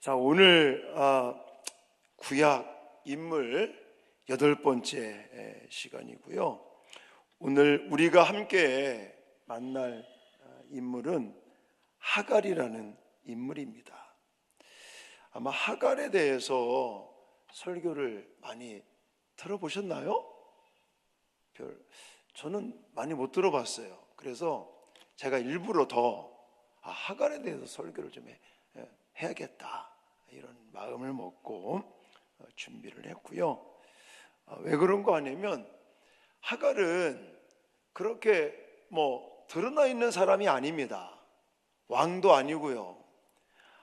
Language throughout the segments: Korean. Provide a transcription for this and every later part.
자, 오늘 구약 인물 8번째 시간이고요. 오늘 우리가 함께 만날 인물은 하갈이라는 인물입니다. 아마 하갈에 대해서 설교를 많이 들어보셨나요? 저는 많이 못 들어봤어요. 그래서 제가 일부러 더 하갈에 대해서 설교를 좀 해야겠다 이런 마음을 먹고 준비를 했고요. 왜 그런 거 아니면 하갈은 그렇게 드러나 있는 사람이 아닙니다. 왕도 아니고요.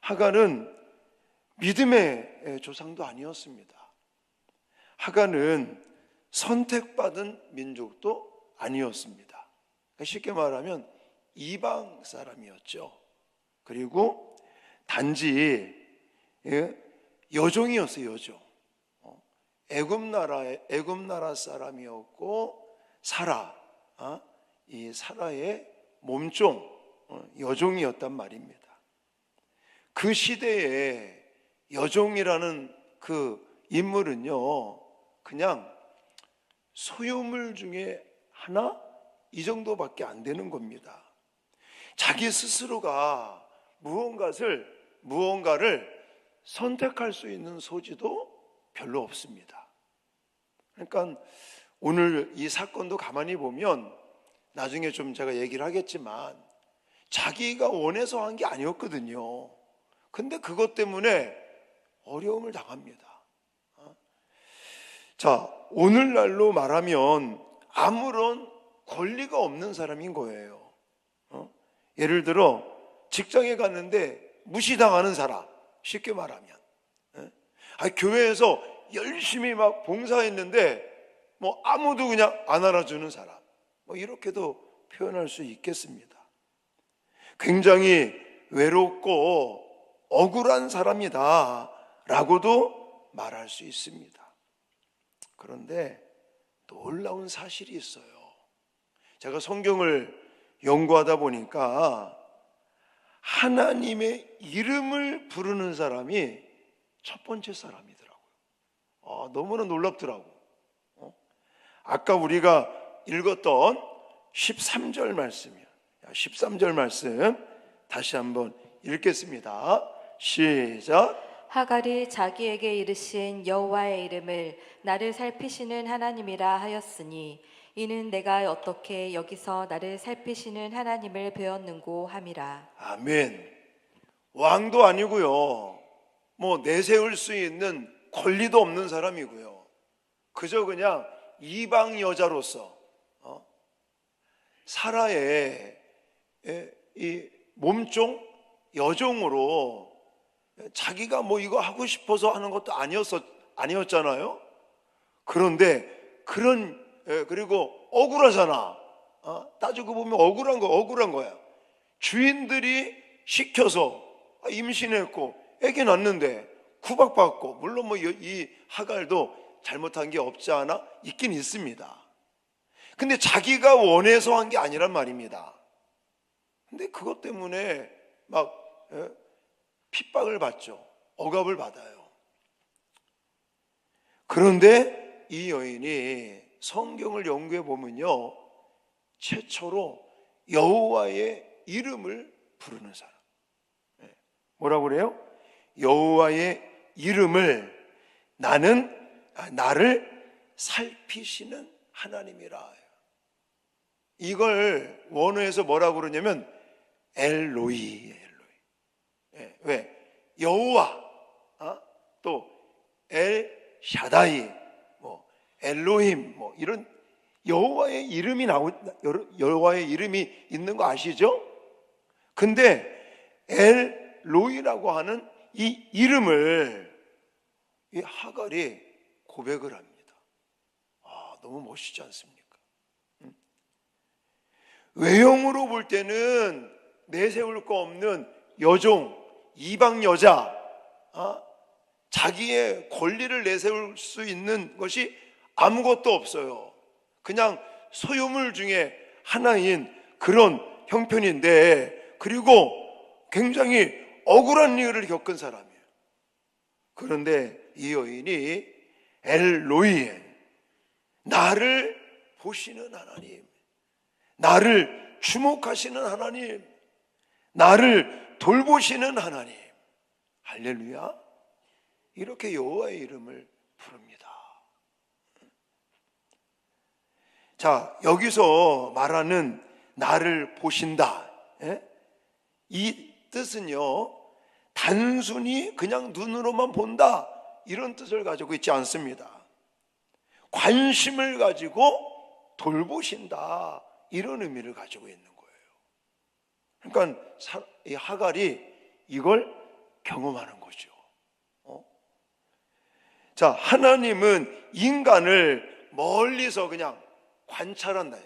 하갈은 믿음의 조상도 아니었습니다. 하갈은 선택받은 민족도 아니었습니다. 쉽게 말하면 이방 사람이었죠. 그리고 단지 여종이었어요. 여종. 애굽 나라 사람이었고 이 사라의 몸종 여종이었단 말입니다. 그 시대에 여종이라는 그 인물은요, 그냥 소유물 중에 하나 이 정도밖에 안 되는 겁니다. 자기 스스로가 무언가를 선택할 수 있는 소지도 별로 없습니다. 그러니까 오늘 이 사건도 가만히 보면 나중에 좀 제가 얘기를 하겠지만 자기가 원해서 한 게 아니었거든요. 근데 그것 때문에 어려움을 당합니다. 자, 오늘날로 말하면 아무런 권리가 없는 사람인 거예요. 예를 들어 직장에 갔는데 무시당하는 사람, 쉽게 말하면 교회에서 열심히 막 봉사했는데 아무도 그냥 안 알아주는 사람, 이렇게도 표현할 수 있겠습니다. 굉장히 외롭고 억울한 사람이다 라고도 말할 수 있습니다. 그런데 놀라운 사실이 있어요. 제가 성경을 연구하다 보니까 하나님의 이름을 부르는 사람이 첫 번째 사람이더라고요. 너무나 놀랍더라고. 아까 우리가 읽었던 13절 말씀이요. 13절 말씀 다시 한번 읽겠습니다. 시작. 하갈이 자기에게 이르신 여호와의 이름을 나를 살피시는 하나님이라 하였으니 이는 내가 어떻게 여기서 나를 살피시는 하나님을 배웠는고 함이라. 아멘. 왕도 아니고요, 내세울 수 있는 권리도 없는 사람이고요, 그저 그냥 이방 여자로서 사라의 이 몸종 여종으로 자기가 이거 하고 싶어서 하는 것도 아니었잖아요. 그런데 그리고 억울하잖아. 따지고 보면 억울한 거야. 주인들이 시켜서 임신했고 애기 낳는데 구박받고, 물론 이 하갈도 잘못한 게 없지 않아 있긴 있습니다. 근데 자기가 원해서 한 게 아니란 말입니다. 근데 그것 때문에 핍박을 받죠. 억압을 받아요. 그런데 이 여인이 성경을 연구해 보면요, 최초로 여호와의 이름을 부르는 사람. 뭐라고 그래요? 여호와의 이름을 나를 살피시는 하나님이라. 이걸 원어에서 뭐라고 그러냐면 엘로이. 왜? 여호와, 또 엘 샤다이, 엘로힘, 이런 여호와의 이름이 여호와의 이름이 있는 거 아시죠? 근데 엘로이라고 하는 이 이름을 이 하갈이 고백을 합니다. 너무 멋있지 않습니까? 외형으로 볼 때는 내세울 거 없는 여종, 이방 여자, 자기의 권리를 내세울 수 있는 것이 아무것도 없어요. 그냥 소유물 중에 하나인 그런 형편인데, 그리고 굉장히 억울한 일을 겪은 사람이에요. 그런데 이 여인이 엘로이, 나를 보시는 하나님, 나를 주목하시는 하나님, 나를 돌보시는 하나님, 할렐루야, 이렇게 여호와의 이름을 부릅니다. 자, 여기서 말하는 나를 보신다, 이 뜻은요, 단순히 그냥 눈으로만 본다 이런 뜻을 가지고 있지 않습니다. 관심을 가지고 돌보신다 이런 의미를 가지고 있는 거예요. 그러니까 이 하갈이 이걸 경험하는 거죠. 자, 하나님은 인간을 멀리서 그냥 관찰한다,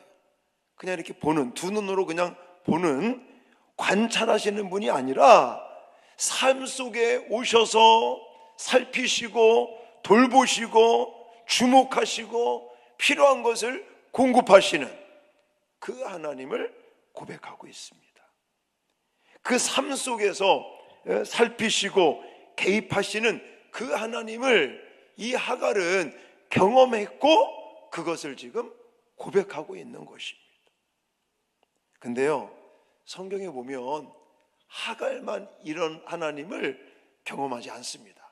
그냥 이렇게 보는, 두 눈으로 그냥 보는, 관찰하시는 분이 아니라 삶 속에 오셔서 살피시고 돌보시고 주목하시고 필요한 것을 공급하시는 그 하나님을 고백하고 있습니다. 그 삶 속에서 살피시고 개입하시는 그 하나님을 이 하갈은 경험했고 그것을 지금 고백하고 있는 것입니다. 근데요, 성경에 보면 하갈만 이런 하나님을 경험하지 않습니다.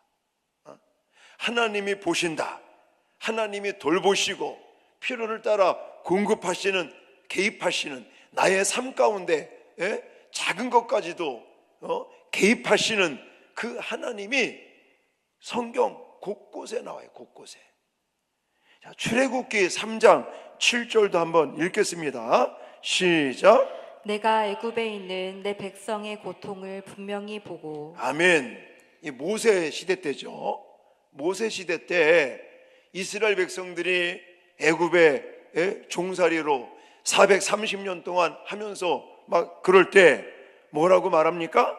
하나님이 보신다, 하나님이 돌보시고 필요를 따라 공급하시는, 개입하시는, 나의 삶 가운데 작은 것까지도 개입하시는 그 하나님이 성경 곳곳에 나와요. 곳곳에. 자, 출애굽기 3장 7절도 한번 읽겠습니다. 시작. 내가 애굽에 있는 내 백성의 고통을 분명히 보고. 아멘. 이 모세 시대 때죠. 모세 시대 때 이스라엘 백성들이 애굽의 종살이로 430년 동안 하면서 막 그럴 때 뭐라고 말합니까?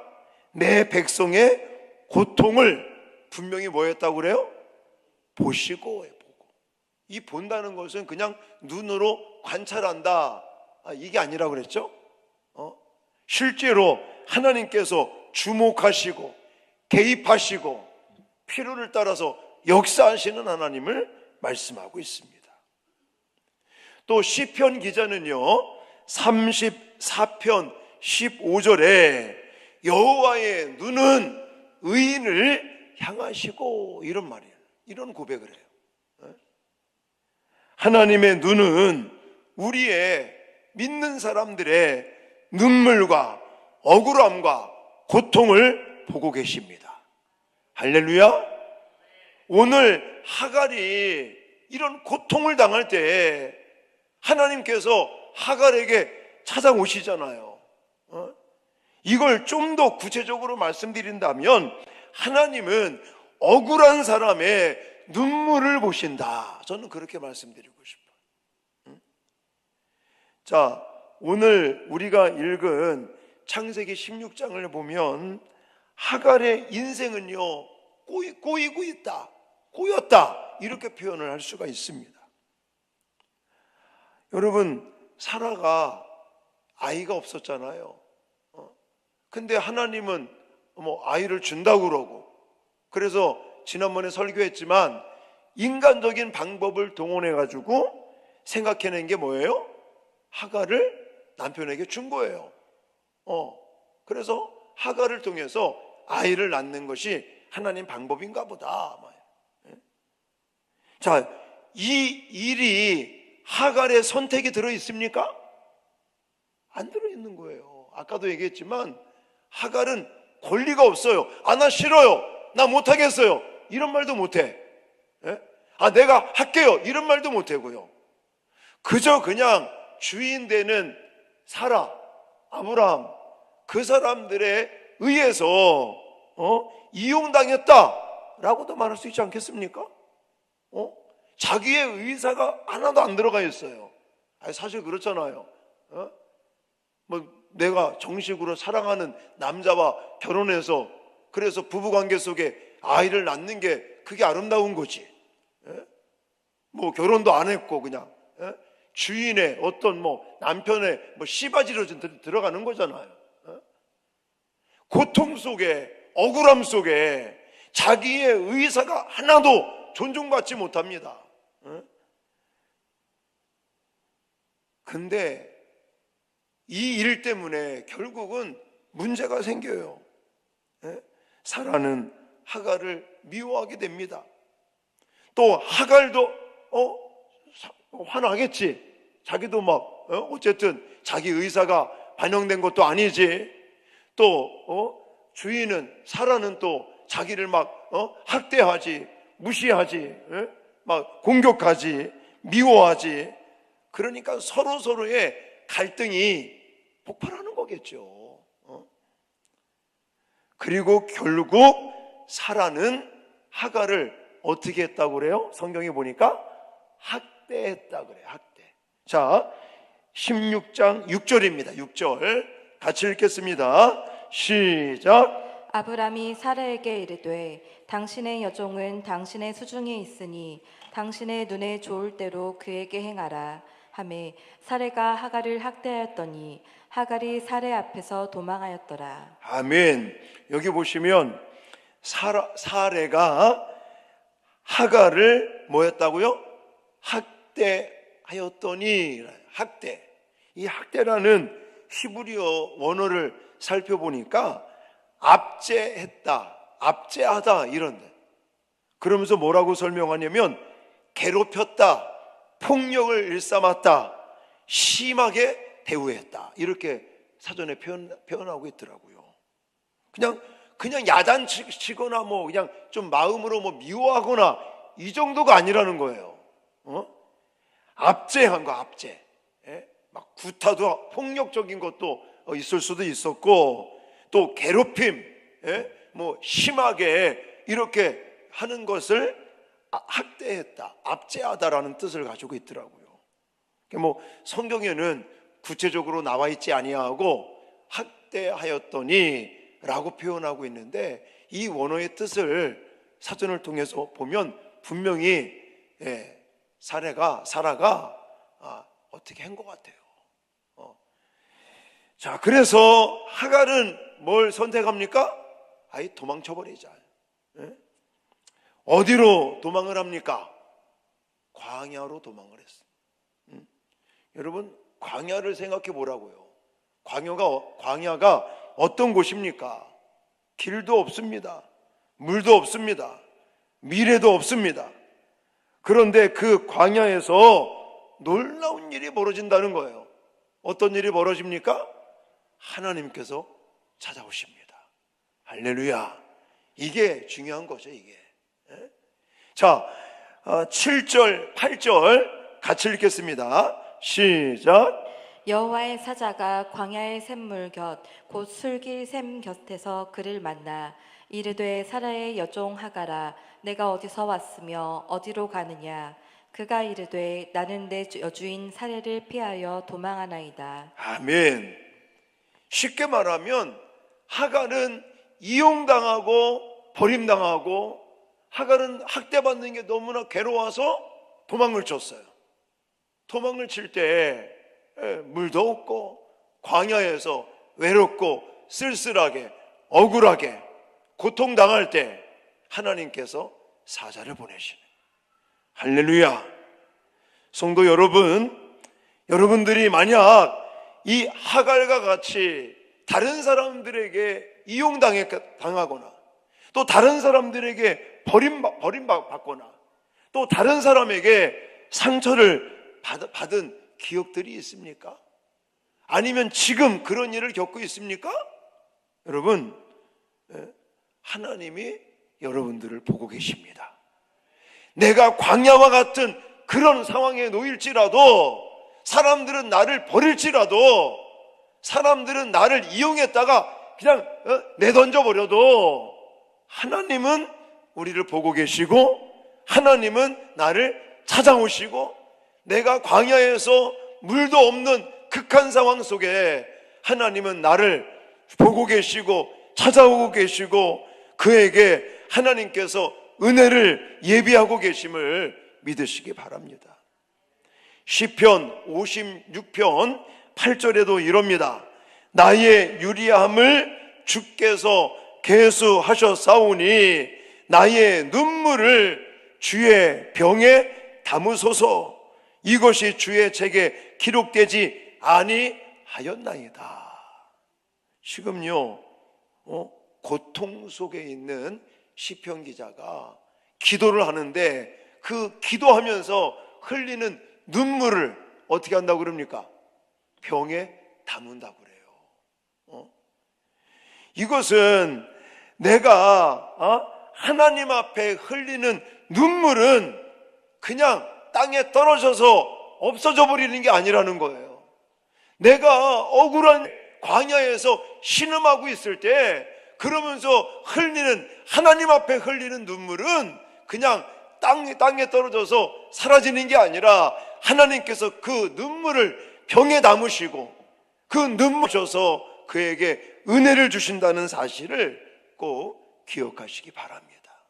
내 백성의 고통을 분명히 뭐 했다고 그래요? 보시고. 보고. 이 본다는 것은 그냥 눈으로 관찰한다, 이게 아니라 그랬죠? 실제로 하나님께서 주목하시고 개입하시고 필요를 따라서 역사하시는 하나님을 말씀하고 있습니다. 또 시편 기자는요, 34편 15절에 여호와의 눈은 의인을 향하시고, 이런 말이에요. 이런 고백을 해요. 하나님의 눈은 우리의 믿는 사람들의 눈물과 억울함과 고통을 보고 계십니다. 할렐루야. 오늘 하갈이 이런 고통을 당할 때 하나님께서 하갈에게 찾아오시잖아요. 이걸 좀 더 구체적으로 말씀드린다면 하나님은 억울한 사람의 눈물을 보신다, 저는 그렇게 말씀드리고 싶어요. 자, 오늘 우리가 읽은 창세기 16장을 보면 하갈의 인생은요, 꼬이고 있다, 꼬였다, 이렇게 표현을 할 수가 있습니다. 여러분, 사라가 아이가 없었잖아요. 근데 하나님은 아이를 준다고 그러고, 그래서 지난번에 설교했지만 인간적인 방법을 동원해 가지고 생각해낸 게 뭐예요? 하갈을 남편에게 준 거예요. 그래서 하갈을 통해서 아이를 낳는 것이 하나님 방법인가 보다. 자, 이 일이 하갈의 선택이 들어 있습니까? 안 들어 있는 거예요. 아까도 얘기했지만 하갈은 권리가 없어요. 나 싫어요, 나 못하겠어요, 이런 말도 못해. 내가 할게요, 이런 말도 못하고요. 그저 그냥 주인 되는 사라, 아브라함, 그 사람들에 의해서 이용당했다라고도 말할 수 있지 않겠습니까? 자기의 의사가 하나도 안 들어가 있어요. 사실 그렇잖아요. 내가 정식으로 사랑하는 남자와 결혼해서 그래서 부부관계 속에 아이를 낳는 게 그게 아름다운 거지. 결혼도 안 했고 그냥 주인의 어떤 남편의 씨바지로 들어가는 거잖아요. 고통 속에, 억울함 속에 자기의 의사가 하나도 존중받지 못합니다. 근데 이 일 때문에 결국은 문제가 생겨요. 사라는 하갈을 미워하게 됩니다. 또 하갈도 화나겠지. 자기도 막 어쨌든 자기 의사가 반영된 것도 아니지. 또 주인은 사라는 또 자기를 막 학대하지, 무시하지, 막 공격하지, 미워하지. 그러니까 서로의 갈등이 폭발하는 거겠죠. 그리고 결국 사라는 하갈을 어떻게 했다고 그래요? 성경에 보니까 학대했다 그래요. 학대. 자, 16장 6절입니다. 6절 같이 읽겠습니다. 시작. 아브람이 사라에게 이르되 당신의 여종은 당신의 수중에 있으니 당신의 눈에 좋을 대로 그에게 행하라 하매 사레가 하갈을 학대하였더니 하갈이 사레 앞에서 도망하였더라. 아멘. 여기 보시면 사레가 하갈을 뭐였다고요? 학대하였더니. 학대. 이 학대라는 히브리어 원어를 살펴보니까 압제했다, 압제하다 이런데. 그러면서 뭐라고 설명하냐면 괴롭혔다, 폭력을 일삼았다, 심하게 대우했다 이렇게 사전에 표현하고 있더라고요. 그냥 야단치거나 뭐 그냥 좀 마음으로 뭐 미워하거나 이 정도가 아니라는 거예요. 압제한 거, 압제. 막 구타도 폭력적인 것도 있을 수도 있었고 또 괴롭힘, 뭐 심하게 이렇게 하는 것을 학대했다, 압제하다라는 뜻을 가지고 있더라고요. 뭐 성경에는 구체적으로 나와 있지 아니하고 학대하였더니 라고 표현하고 있는데 이 원어의 뜻을 사전을 통해서 보면 분명히 사라가 어떻게 한 것 같아요. 자, 그래서 하갈은 뭘 선택합니까? 아예 도망쳐버리자. 어디로 도망을 합니까? 광야로 도망을 했어. 여러분, 광야를 생각해 보라고요. 광야가 어떤 곳입니까? 길도 없습니다. 물도 없습니다. 미래도 없습니다. 그런데 그 광야에서 놀라운 일이 벌어진다는 거예요. 어떤 일이 벌어집니까? 하나님께서 찾아오십니다. 할렐루야. 이게 중요한 거죠, 이게. 자, 7절, 8절 같이 읽겠습니다. 시작. 여호와의 사자가 광야의 샘물 곁 곧 술길 샘 곁에서 그를 만나 이르되 사라의 여종 하갈아 내가 어디서 왔으며 어디로 가느냐 그가 이르되 나는 내 여주인 사레를 피하여 도망하나이다. 아멘. 쉽게 말하면 하갈은 이용당하고 버림당하고 하갈은 학대받는 게 너무나 괴로워서 도망을 쳤어요. 도망을 칠 때 물도 없고 광야에서 외롭고 쓸쓸하게 억울하게 고통당할 때 하나님께서 사자를 보내시는. 할렐루야. 성도 여러분, 여러분들이 만약 이 하갈과 같이 다른 사람들에게 이용당하거나 또 다른 사람들에게 버림받거나 또 다른 사람에게 상처를 받은 기억들이 있습니까? 아니면 지금 그런 일을 겪고 있습니까? 여러분, 하나님이 여러분들을 보고 계십니다. 내가 광야와 같은 그런 상황에 놓일지라도 사람들은 나를 버릴지라도 사람들은 나를 이용했다가 그냥 내던져 버려도 하나님은 우리를 보고 계시고 하나님은 나를 찾아오시고 내가 광야에서 물도 없는 극한 상황 속에 하나님은 나를 보고 계시고 찾아오고 계시고 그에게 하나님께서 은혜를 예비하고 계심을 믿으시기 바랍니다. 시편 56편 8절에도 이럽니다. 나의 유리함을 주께서 계수하셨사오니 나의 눈물을 주의 병에 담으소서. 이것이 주의 책에 기록되지 아니하였나이다. 지금요, 고통 속에 있는 시편 기자가 기도를 하는데 그 기도하면서 흘리는 눈물을 어떻게 한다고 그럽니까? 병에 담은다고 그래요. 이것은 내가 하나님 앞에 흘리는 눈물은 그냥 땅에 떨어져서 없어져 버리는 게 아니라는 거예요. 내가 억울한 광야에서 신음하고 있을 때 그러면서 흘리는, 하나님 앞에 흘리는 눈물은 그냥 땅에 떨어져서 사라지는 게 아니라 하나님께서 그 눈물을 병에 담으시고 그 눈물 주셔서 그에게 은혜를 주신다는 사실을 꼭 기억하시기 바랍니다.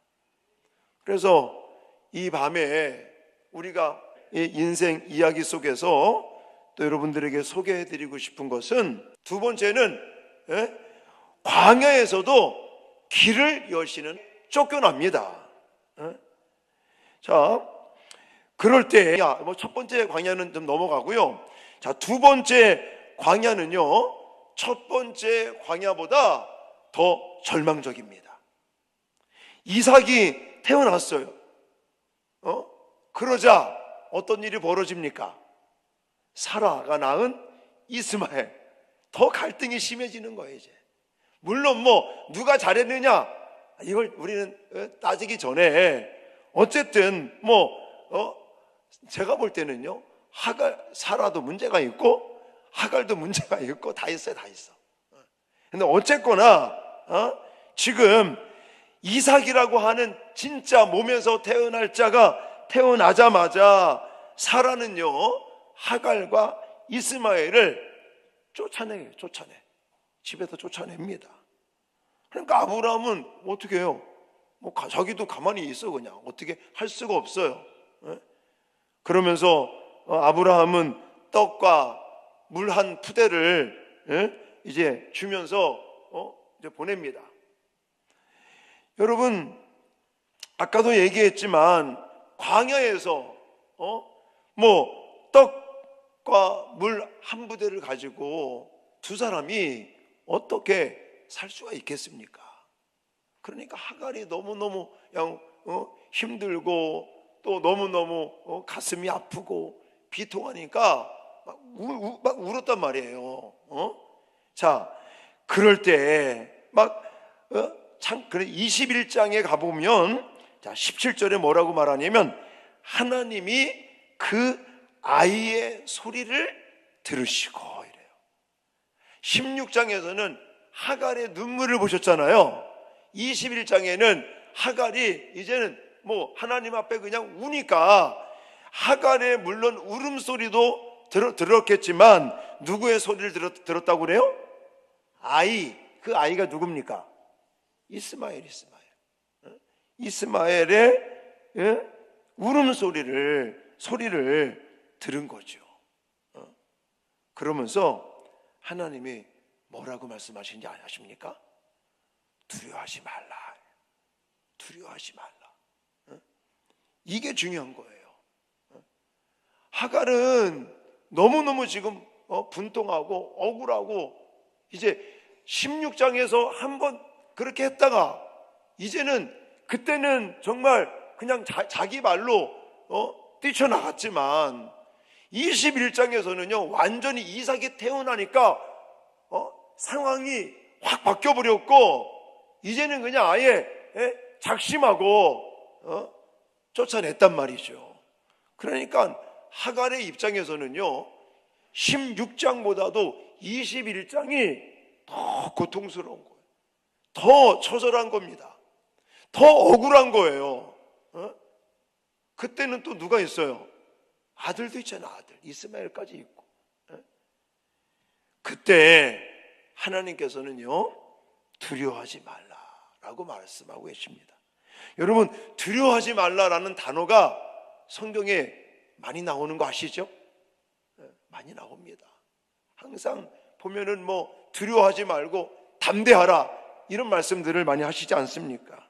그래서 이 밤에 우리가 이 인생 이야기 속에서 또 여러분들에게 소개해드리고 싶은 것은, 두 번째는 광야에서도 길을 여시는 쫓겨납니다. 자, 그럴 때 첫 번째 광야는 좀 넘어가고요. 자, 두 번째 광야는요, 첫 번째 광야보다 더 절망적입니다. 이삭이 태어났어요. 그러자 어떤 일이 벌어집니까? 사라가 낳은 이스마엘. 더 갈등이 심해지는 거예요. 이제 물론 누가 잘했느냐 이걸 우리는 따지기 전에 어쨌든 제가 볼 때는요, 사라도 문제가 있고 하갈도 문제가 있고 다 있어요. 다 있어. 근데 어쨌거나 지금 이삭이라고 하는 진짜 몸에서 태어날 자가 태어나자마자 사라는요, 하갈과 이스마엘을 쫓아내. 집에서 쫓아냅니다. 그러니까 아브라함은 어떻게 해요? 자기도 가만히 있어. 그냥 어떻게 할 수가 없어요. 그러면서 아브라함은 떡과 물 한 푸대를 이제 주면서 이제 보냅니다. 여러분, 아까도 얘기했지만 광야에서 떡과 물 한 부대를 가지고 두 사람이 어떻게 살 수가 있겠습니까? 그러니까 하갈이 너무너무 그냥 힘들고 또 너무너무 가슴이 아프고 비통하니까 막 울었단 말이에요. 자, 그럴 때 그래 21장에 가보면, 자, 17절에 뭐라고 말하냐면, 하나님이 그 아이의 소리를 들으시고 이래요. 16장에서는 하갈의 눈물을 보셨잖아요. 21장에는 하갈이 이제는 하나님 앞에 그냥 우니까, 하갈의 물론 울음소리도 들었겠지만 누구의 소리를 들었다고 그래요? 그 아이가 누굽니까? 이스마엘의 소리를 들은 거죠. 그러면서 하나님이 뭐라고 말씀하시는지 아십니까? 두려워하지 말라. 이게 중요한 거예요. 하갈은 너무너무 지금 분통하고 억울하고, 이제 16장에서 한번 그렇게 했다가 이제는, 그때는 정말 그냥 자기 말로 뛰쳐나갔지만 21장에서는요 완전히 이삭이 태어나니까 상황이 확 바뀌어버렸고, 이제는 그냥 아예 작심하고 쫓아냈단 말이죠. 그러니까 하갈의 입장에서는요 16장보다도 21장이 더 고통스러운 거예요. 더 처절한 겁니다. 더 억울한 거예요. 그때는 또 누가 있어요? 아들도 있잖아. 아들 이스마엘까지 있고. 그때 하나님께서는요 두려워하지 말라라고 말씀하고 계십니다. 여러분, 두려워하지 말라라는 단어가 성경에 많이 나오는 거 아시죠? 많이 나옵니다. 항상 보면은 두려워하지 말고 담대하라 이런 말씀들을 많이 하시지 않습니까?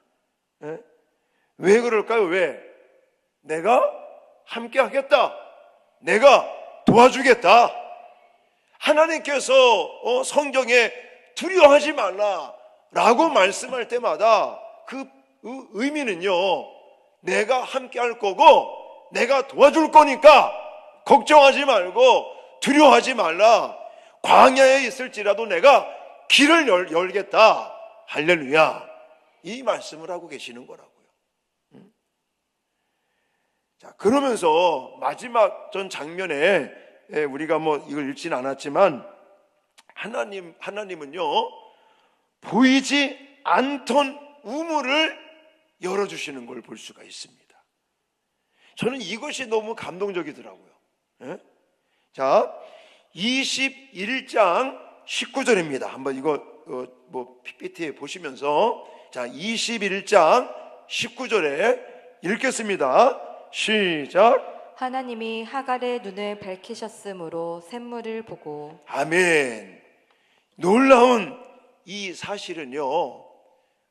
왜 그럴까요? 왜? 내가 함께 하겠다. 내가 도와주겠다. 하나님께서 성경에 두려워하지 말라라고 말씀할 때마다 그 의미는요, 내가 함께 할 거고 내가 도와줄 거니까 걱정하지 말고 두려워하지 말라. 광야에 있을지라도 내가 길을 열겠다. 할렐루야. 이 말씀을 하고 계시는 거라고요. 자, 그러면서 마지막 전 장면에 우리가 뭐 이걸 읽진 않았지만 하나님은요, 보이지 않던 우물을 열어주시는 걸 볼 수가 있습니다. 저는 이것이 너무 감동적이더라고요. 자, 21장 19절입니다. 한번 이거 뭐 PPT에 보시면서, 자, 21장 19절에 읽겠습니다. 시작. 하나님이 하갈의 눈을 밝히셨으므로 샘물을 보고. 아멘. 놀라운 이 사실은요,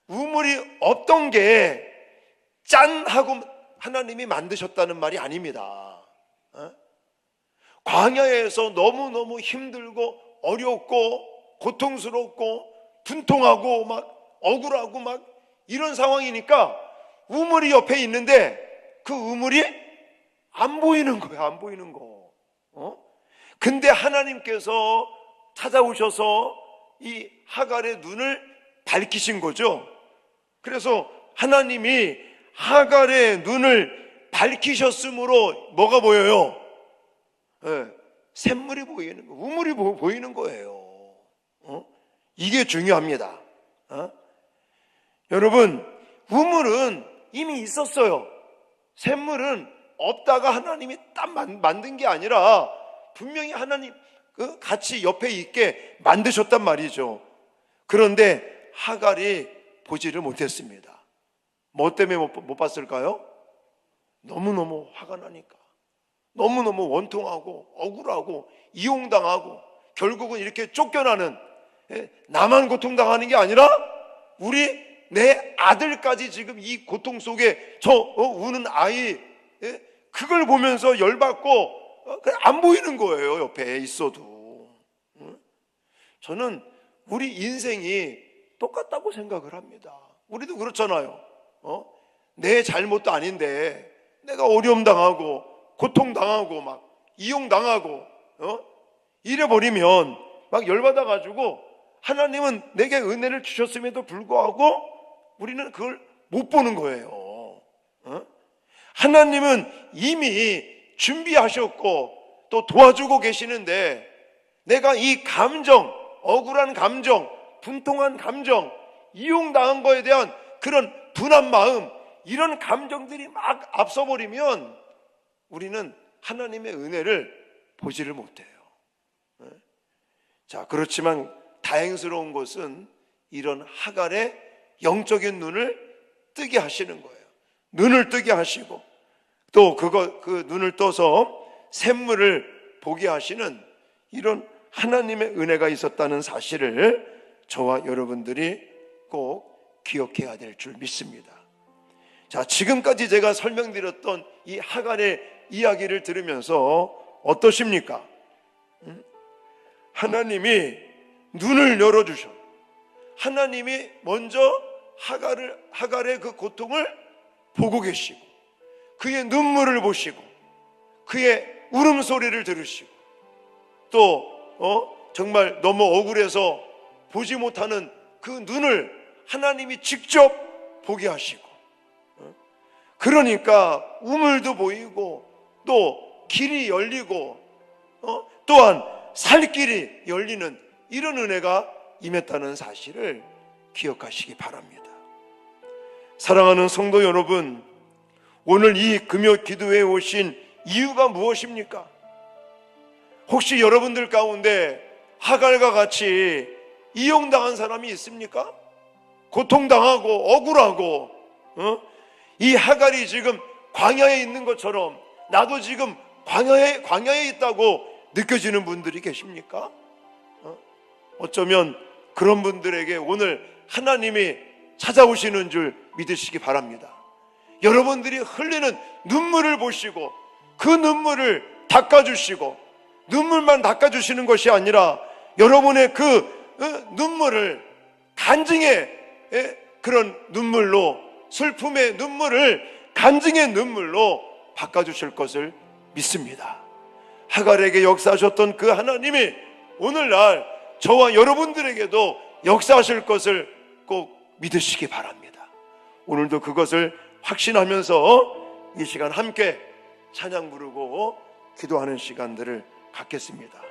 우물이 없던 게 짠 하고 하나님이 만드셨다는 말이 아닙니다. 광야에서 너무너무 힘들고 어렵고 고통스럽고 분통하고 막 억울하고 막 이런 상황이니까 우물이 옆에 있는데 그 우물이 안 보이는 거예요. 안 보이는 거. 근데 하나님께서 찾아오셔서 이 하갈의 눈을 밝히신 거죠. 그래서 하나님이 하갈의 눈을 밝히셨으므로 뭐가 보여요? 샘물이 보이는 거, 우물이 보이는 거예요. 이게 중요합니다. 여러분, 우물은 이미 있었어요. 샘물은 없다가 하나님이 딱 만든 게 아니라 분명히 하나님 같이 옆에 있게 만드셨단 말이죠. 그런데 하갈이 보지를 못했습니다. 뭐 때문에 못 봤을까요? 너무너무 화가 나니까, 너무너무 원통하고 억울하고 이용당하고 결국은 이렇게 쫓겨나는, 나만 고통당하는 게 아니라 내 아들까지 지금 이 고통 속에 저 우는 아이, 그걸 보면서 열받고 안 보이는 거예요. 옆에 있어도. 저는 우리 인생이 똑같다고 생각을 합니다. 우리도 그렇잖아요. 내 잘못도 아닌데 내가 어려움 당하고 고통 당하고 막 이용 당하고 이래 버리면 막 열받아 가지고 하나님은 내게 은혜를 주셨음에도 불구하고 우리는 그걸 못 보는 거예요. 하나님은 이미 준비하셨고 또 도와주고 계시는데 내가 이 감정, 억울한 감정, 분통한 감정, 이용당한 거에 대한 그런 분한 마음, 이런 감정들이 막 앞서버리면 우리는 하나님의 은혜를 보지를 못해요. 자, 그렇지만 다행스러운 것은 이런 하갈의 영적인 눈을 뜨게 하시는 거예요. 눈을 뜨게 하시고 또 그 눈을 떠서 샘물을 보게 하시는 이런 하나님의 은혜가 있었다는 사실을 저와 여러분들이 꼭 기억해야 될 줄 믿습니다. 자, 지금까지 제가 설명드렸던 이 하갈의 이야기를 들으면서 어떠십니까? 하나님이 눈을 열어주셔. 하나님이 먼저 하갈의 그 고통을 보고 계시고 그의 눈물을 보시고 그의 울음소리를 들으시고 또 정말 너무 억울해서 보지 못하는 그 눈을 하나님이 직접 보게 하시고, 그러니까 우물도 보이고 또 길이 열리고 또한 살 길이 열리는 이런 은혜가 임했다는 사실을 기억하시기 바랍니다. 사랑하는 성도 여러분, 오늘 이 금요 기도회에 오신 이유가 무엇입니까? 혹시 여러분들 가운데 하갈과 같이 이용당한 사람이 있습니까? 고통당하고 억울하고 이 하갈이 지금 광야에 있는 것처럼 나도 지금 광야에 있다고 느껴지는 분들이 계십니까? 어쩌면 그런 분들에게 오늘 하나님이 찾아오시는 줄 믿으시기 바랍니다. 여러분들이 흘리는 눈물을 보시고 그 눈물을 닦아주시고, 눈물만 닦아주시는 것이 아니라 여러분의 그 눈물을 간증의 그런 눈물로, 슬픔의 눈물을 간증의 눈물로 바꿔주실 것을 믿습니다. 하갈에게 역사하셨던 그 하나님이 오늘날 저와 여러분들에게도 역사하실 것을 꼭 믿으시기 바랍니다. 오늘도 그것을 확신하면서 이 시간 함께 찬양 부르고 기도하는 시간들을 갖겠습니다.